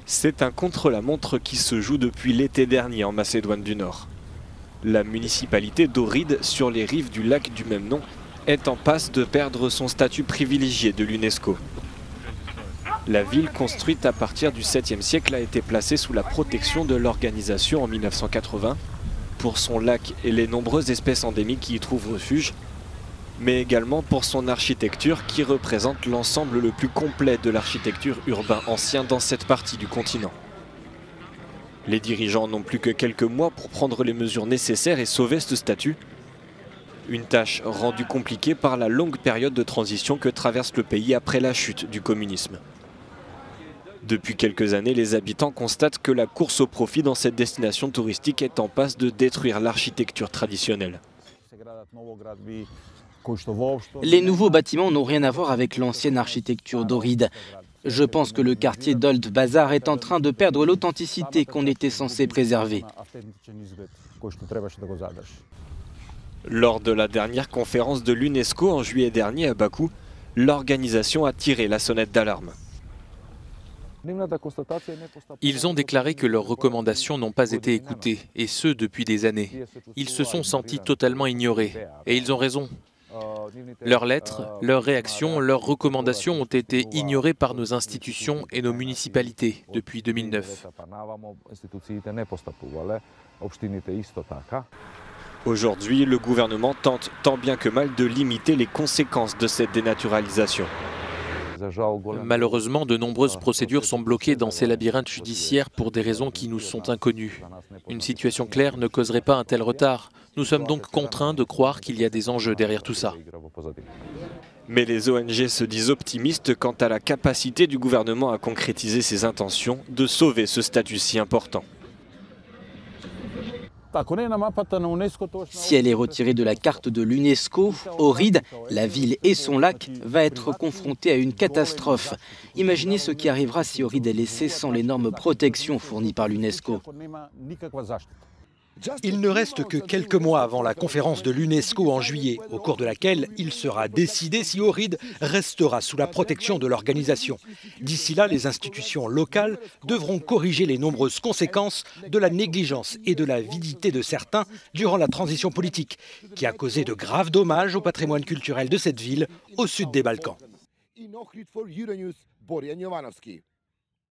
C'est un contre-la-montre qui se joue depuis l'été dernier en Macédoine du Nord. La municipalité d'Ohrid, sur les rives du lac du même nom, est en passe de perdre son statut privilégié de l'UNESCO. La ville, construite à partir du 7e siècle, a été placée sous la protection de l'organisation en 1980 pour son lac et les nombreuses espèces endémiques qui y trouvent refuge, mais également pour son architecture qui représente l'ensemble le plus complet de l'architecture urbain ancien dans cette partie du continent. Les dirigeants n'ont plus que quelques mois pour prendre les mesures nécessaires et sauver ce statut. Une tâche rendue compliquée par la longue période de transition que traverse le pays après la chute du communisme. Depuis quelques années, les habitants constatent que la course au profit dans cette destination touristique est en passe de détruire l'architecture traditionnelle. Les nouveaux bâtiments n'ont rien à voir avec l'ancienne architecture d'Ohrid. Je pense que le quartier d'Old Bazar est en train de perdre l'authenticité qu'on était censé préserver. Lors de la dernière conférence de l'UNESCO en juillet dernier à Bakou, l'organisation a tiré la sonnette d'alarme. Ils ont déclaré que leurs recommandations n'ont pas été écoutées, et ce depuis des années. Ils se sont sentis totalement ignorés, et ils ont raison. Leurs lettres, leurs réactions, leurs recommandations ont été ignorées par nos institutions et nos municipalités depuis 2009. Aujourd'hui, le gouvernement tente tant bien que mal de limiter les conséquences de cette dénaturalisation. Malheureusement, de nombreuses procédures sont bloquées dans ces labyrinthes judiciaires pour des raisons qui nous sont inconnues. Une situation claire ne causerait pas un tel retard. Nous sommes donc contraints de croire qu'il y a des enjeux derrière tout ça. Mais les ONG se disent optimistes quant à la capacité du gouvernement à concrétiser ses intentions de sauver ce statut si important. Si elle est retirée de la carte de l'UNESCO, Ohrid, la ville et son lac, va être confrontée à une catastrophe. Imaginez ce qui arrivera si Ohrid est laissée sans l'énorme protection fournie par l'UNESCO. Il ne reste que quelques mois avant la conférence de l'UNESCO en juillet, au cours de laquelle il sera décidé si Ohrid restera sous la protection de l'organisation. D'ici là, les institutions locales devront corriger les nombreuses conséquences de la négligence et de l'avidité de certains durant la transition politique, qui a causé de graves dommages au patrimoine culturel de cette ville au sud des Balkans.